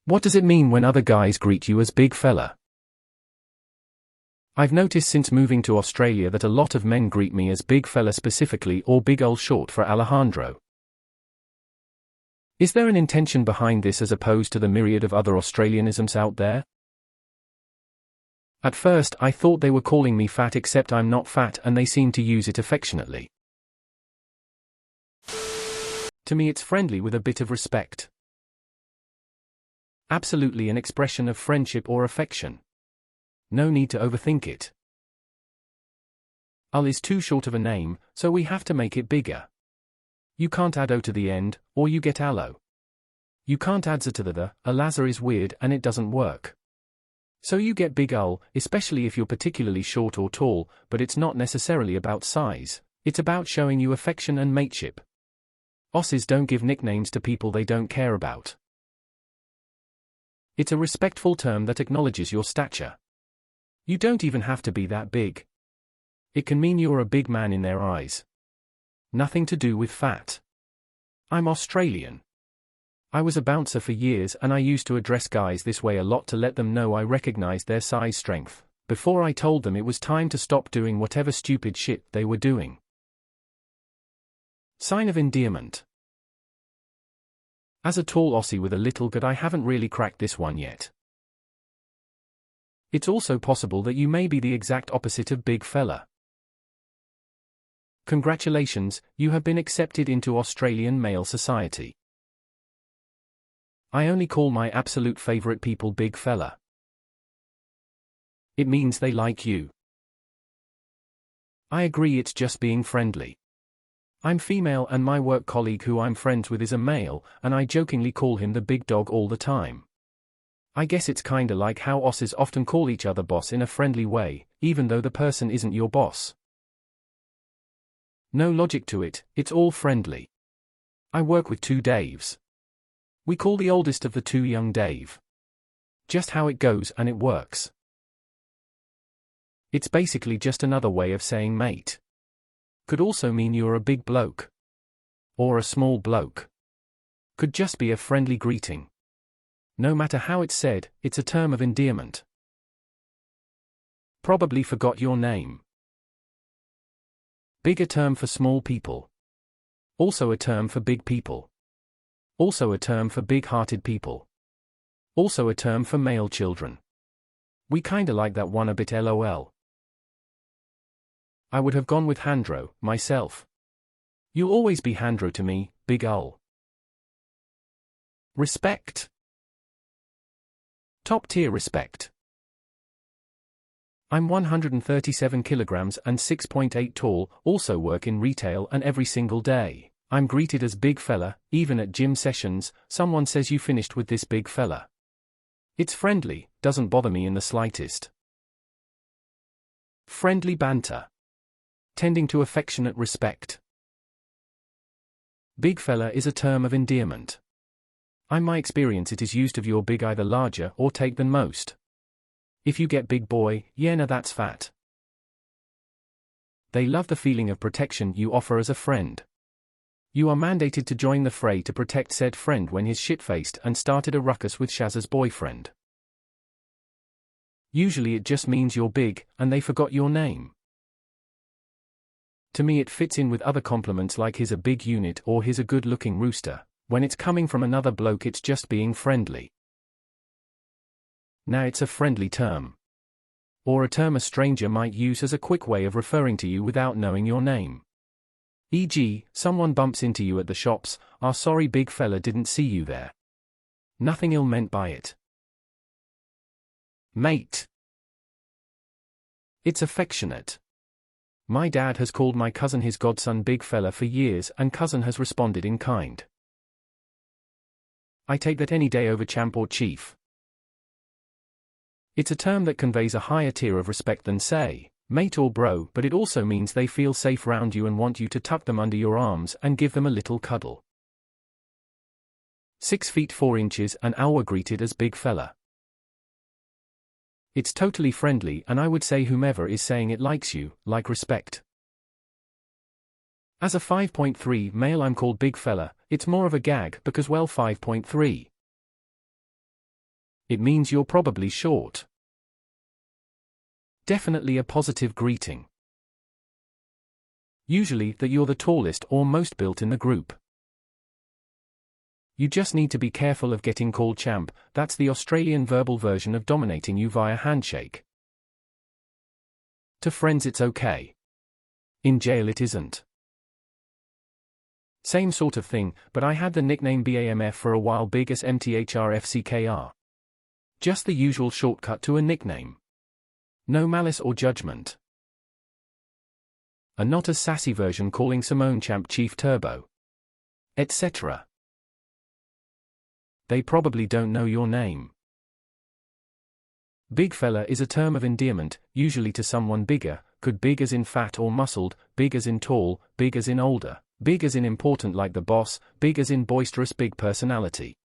What does it mean when other guys greet you as big fella? I've noticed since moving to Australia that a lot of men greet me as big fella specifically, or big ol' short for Alejandro. Is there an intention behind this as opposed to the myriad of other Australianisms out there? At first I thought they were calling me fat, except I'm not fat and they seem to use it affectionately. To me it's friendly with a bit of respect. Absolutely an expression of friendship or affection. No need to overthink it. Al is too short of a name, so we have to make it bigger. You can't add O to the end, or you get aloe. You can't add Z to the, Alaza is weird and it doesn't work. So you get big Ul, especially if you're particularly short or tall, but it's not necessarily about size, it's about showing you affection and mateship. Aussies don't give nicknames to people they don't care about. It's a respectful term that acknowledges your stature. You don't even have to be that big. It can mean you're a big man in their eyes. Nothing to do with fat. I'm Australian. I was a bouncer for years and I used to address guys this way a lot to let them know I recognized their size strength, before I told them it was time to stop doing whatever stupid shit they were doing. Sign of endearment. As a tall Aussie with a little gut, I haven't really cracked this one yet. It's also possible that you may be the exact opposite of big fella. Congratulations, you have been accepted into Australian male society. I only call my absolute favorite people big fella. It means they like you. I agree, it's just being friendly. I'm female and my work colleague who I'm friends with is a male, and I jokingly call him the big dog all the time. I guess it's kinda like how Aussies often call each other boss in a friendly way, even though the person isn't your boss. No logic to it, it's all friendly. I work with two Daves. We call the oldest of the two young Dave. Just how it goes and it works. It's basically just another way of saying mate. Could also mean you're a big bloke. Or a small bloke. Could just be a friendly greeting. No matter how it's said, it's a term of endearment. Probably forgot your name. Big, a term for small people. Also a term for big people. Also a term for big-hearted people. Also a term for male children. We kinda like that one a bit, lol. I would have gone with Handro, myself. You'll always be Handro to me, big ul. Respect. Top tier respect. I'm 137 kilograms and 6.8 tall, also work in retail and every single day, I'm greeted as big fella, even at gym sessions, someone says you finished with this big fella. It's friendly, doesn't bother me in the slightest. Friendly banter. Tending to affectionate respect. Big fella is a term of endearment. In my experience it is used of your big either larger or take than most. If you get big boy, yeah, nah, that's fat. They love the feeling of protection you offer as a friend. You are mandated to join the fray to protect said friend when he's shit-faced and started a ruckus with Shazza's boyfriend. Usually it just means you're big, and they forgot your name. To me it fits in with other compliments like he's a big unit or he's a good-looking rooster. When it's coming from another bloke it's just being friendly. Now it's a friendly term. Or a term a stranger might use as a quick way of referring to you without knowing your name. E.g., someone bumps into you at the shops, sorry big fella, didn't see you there. Nothing ill meant by it. Mate. It's affectionate. My dad has called my cousin his godson big fella for years and cousin has responded in kind. I take that any day over champ or chief. It's a term that conveys a higher tier of respect than say, mate or bro, but it also means they feel safe round you and want you to tuck them under your arms and give them a little cuddle. 6 feet 4 inches and Alwa greeted as big fella. It's totally friendly and I would say whomever is saying it likes you, like respect. As a 5.3 male I'm called big fella, it's more of a gag because well 5.3. It means you're probably short. Definitely a positive greeting. Usually that you're the tallest or most built in the group. You just need to be careful of getting called champ. That's the Australian verbal version of dominating you via handshake. To friends it's okay. In jail it isn't. Same sort of thing, but I had the nickname BAMF for a while, big as MTHRFCKR. Just the usual shortcut to a nickname. No malice or judgment. A not as sassy version calling Simone Champ Chief Turbo. Etc. They probably don't know your name. Big fella is a term of endearment, usually to someone bigger, could big as in fat or muscled, big as in tall, big as in older, big as in important like the boss, big as in boisterous, big personality.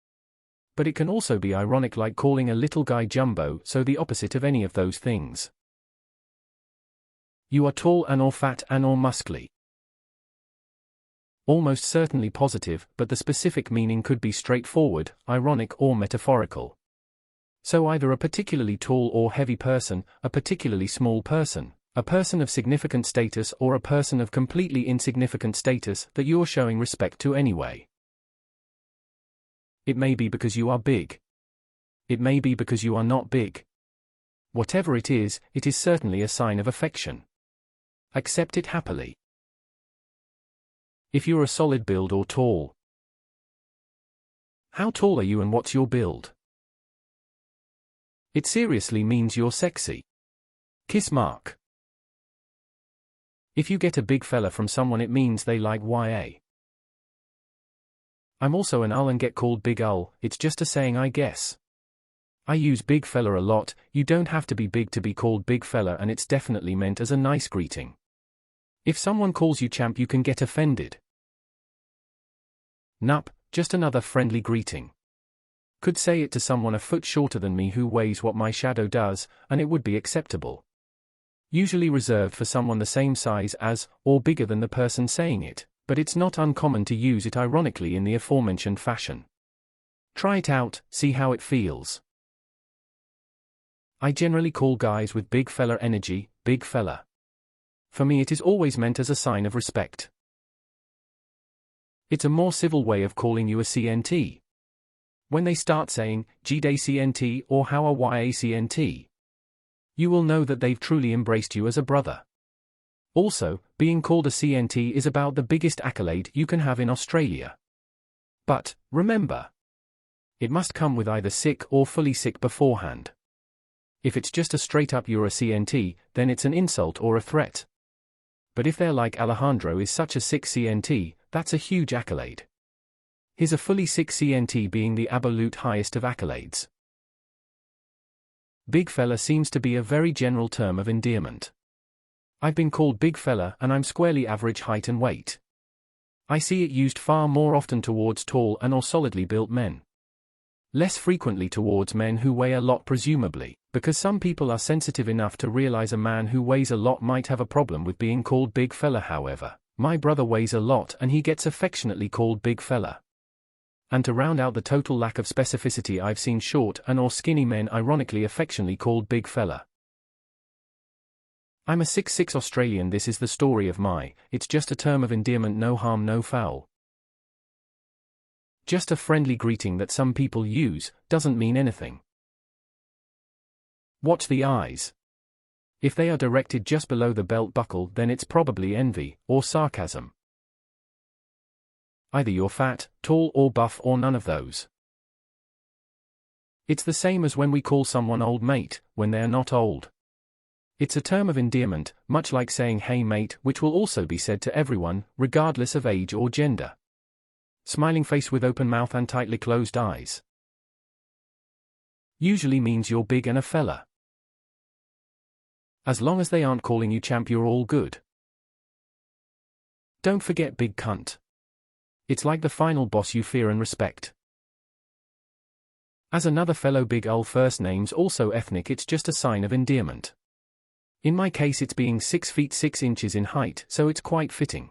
But it can also be ironic like calling a little guy jumbo, so the opposite of any of those things. You are tall and or fat and or muscly. Almost certainly positive, but the specific meaning could be straightforward, ironic or metaphorical. So either a particularly tall or heavy person, a particularly small person, a person of significant status or a person of completely insignificant status that you're showing respect to anyway. It may be because you are big. It may be because you are not big. Whatever it is certainly a sign of affection. Accept it happily. If you're a solid build or tall. How tall are you and what's your build? It seriously means you're sexy. Kiss mark. If you get a big fella from someone it means they like YA. I'm also an ull and get called big ull, it's just a saying I guess. I use big fella a lot, you don't have to be big to be called big fella and it's definitely meant as a nice greeting. If someone calls you champ you can get offended. Nup, just another friendly greeting. Could say it to someone a foot shorter than me who weighs what my shadow does, and it would be acceptable. Usually reserved for someone the same size as, or bigger than the person saying it, but it's not uncommon to use it ironically in the aforementioned fashion. Try it out, see how it feels. I generally call guys with big fella energy, big fella. For me it is always meant as a sign of respect. It's a more civil way of calling you a CNT. When they start saying, G'day CNT or how are YA CNT, you will know that they've truly embraced you as a brother. Also, being called a CNT is about the biggest accolade you can have in Australia. But, remember, it must come with either sick or fully sick beforehand. If it's just a straight up you're a CNT, then it's an insult or a threat. But if they're like Alejandro is such a sick CNT, that's a huge accolade. His a fully sick CNT being the absolute highest of accolades. Big fella seems to be a very general term of endearment. I've been called big fella and I'm squarely average height and weight. I see it used far more often towards tall and or solidly built men. Less frequently towards men who weigh a lot presumably, because some people are sensitive enough to realize a man who weighs a lot might have a problem with being called big fella. However, my brother weighs a lot and he gets affectionately called big fella. And to round out the total lack of specificity, I've seen short and or skinny men ironically affectionately called big fella. I'm a 6'6" Australian. This is the story of it's just a term of endearment, no harm no foul. Just a friendly greeting that some people use, doesn't mean anything. Watch the eyes. If they are directed just below the belt buckle then it's probably envy, or sarcasm. Either you're fat, tall or buff or none of those. It's the same as when we call someone old mate, when they're not old. It's a term of endearment, much like saying hey mate, which will also be said to everyone, regardless of age or gender. Smiling face with open mouth and tightly closed eyes. Usually means you're big and a fella. As long as they aren't calling you champ you're all good. Don't forget big cunt. It's like the final boss you fear and respect. As another fellow big ull first name's also ethnic, it's just a sign of endearment. In my case it's being 6 feet 6 inches in height, so it's quite fitting.